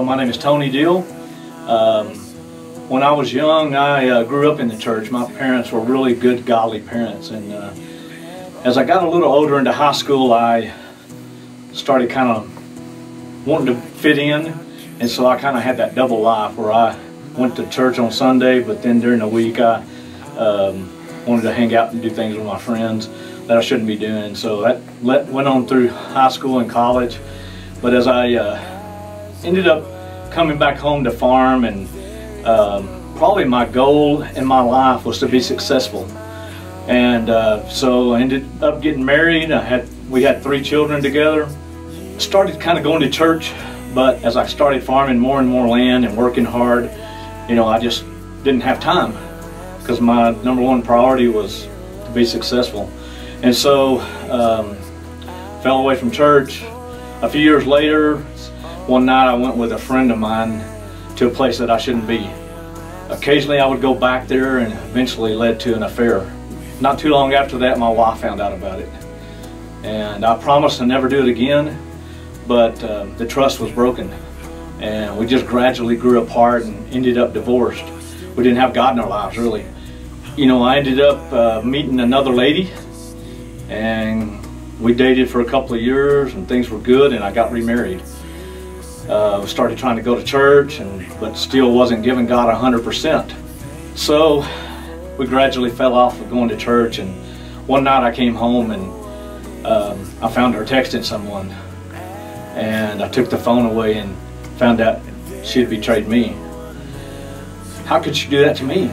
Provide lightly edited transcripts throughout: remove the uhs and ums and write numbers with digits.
my name is Tony Dill. When I was young, I grew up in the church. My parents were really good, godly parents. And as I got a little older into high school, I started kind of wanting to fit in. And so I kind of had that double life where I went to church on Sunday, but then during the week I wanted to hang out and do things with my friends that I shouldn't be doing. So that went on through high school and college. But as I ended up coming back home to farm, and probably my goal in my life was to be successful. And so I ended up getting married. We had 3 children together. Started kind of going to church, but as I started farming more and more land and working hard, I just didn't have time, because my #1 priority was to be successful. And so fell away from church. A few years later, one night I went with a friend of mine to a place that I shouldn't be. Occasionally I would go back there, and eventually led to an affair. Not too long after that, my wife found out about it. And I promised to never do it again, but the trust was broken. And we just gradually grew apart and ended up divorced. We didn't have God in our lives, really. I ended up meeting another lady, and we dated for a couple of years, and things were good, and I got remarried. Started trying to go to church, but still wasn't giving God 100%. So we gradually fell off of going to church, and one night I came home and I found her texting someone, and I took the phone away and found out she had betrayed me. How could she do that to me?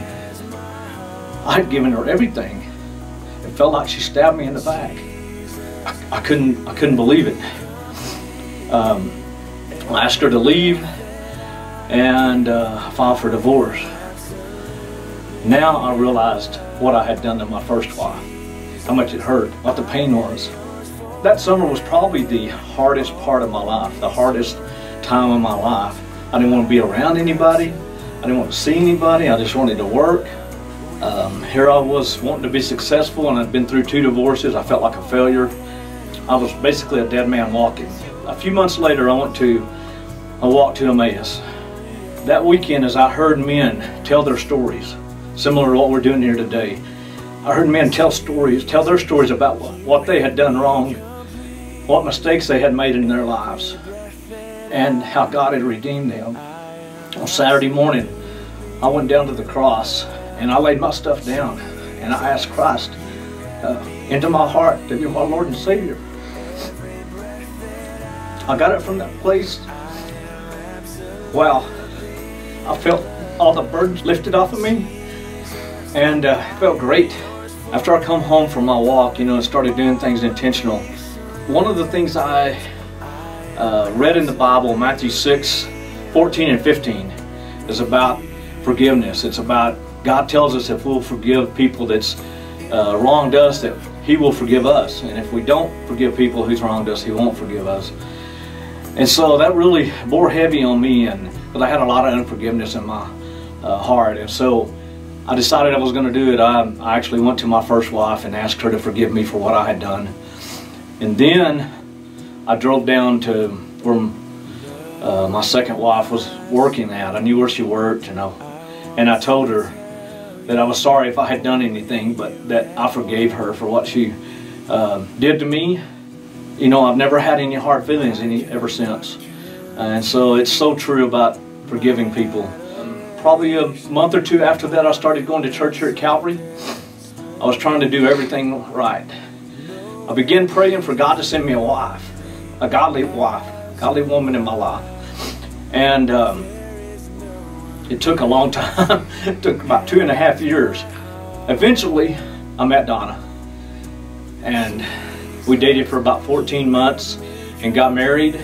I had given her everything. It felt like she stabbed me in the back. I couldn't believe it. I asked her to leave, and filed for divorce. Now I realized what I had done to my first wife, how much it hurt, what the pain was. That summer was probably the hardest part of my life, the hardest time of my life. I didn't want to be around anybody. I didn't want to see anybody. I just wanted to work. Here I was wanting to be successful, and I'd been through 2 divorces. I felt like a failure. I was basically a dead man walking. A few months later, I walked to Emmaus. That weekend, as I heard men tell their stories, similar to what we're doing here today, I heard men tell their stories about what they had done wrong, what mistakes they had made in their lives, and how God had redeemed them. On Saturday morning, I went down to the cross, and I laid my stuff down, and I asked Christ into my heart to be my Lord and Savior. I got it from that place. Wow, I felt all the burdens lifted off of me, and it felt great. After I come home from my walk, and started doing things intentional. One of the things I read in the Bible, Matthew 6:14 and 15, is about forgiveness. It's about God tells us if we'll forgive people that's wronged us, that He will forgive us. And if we don't forgive people who's wronged us, He won't forgive us. And so that really bore heavy on me, but I had a lot of unforgiveness in my heart. And so I decided I was going to do it. I actually went to my first wife and asked her to forgive me for what I had done. And then I drove down to where my second wife was working at. I knew where she worked, and I told her that I was sorry if I had done anything, but that I forgave her for what she did to me. I've never had any hard feelings ever since. And so it's so true about forgiving people. Probably a month or 2 after that, I started going to church here at Calvary. I was trying to do everything right. I began praying for God to send me a wife, a godly woman in my life. And it took a long time. It took about 2.5 years. Eventually, I met Donna, and we dated for about 14 months and got married.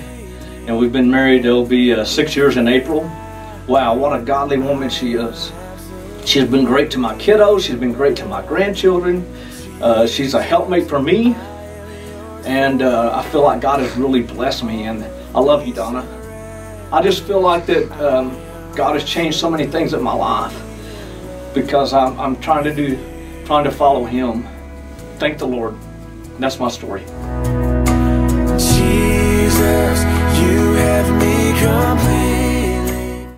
And we've been married, it'll be 6 years in April. Wow, what a godly woman she is. She's been great to my kiddos. She's been great to my grandchildren. She's a helpmate for me. And I feel like God has really blessed me. And I love you, Donna. I just feel like that God has changed so many things in my life, because I'm trying to follow Him. Thank the Lord. That's my story.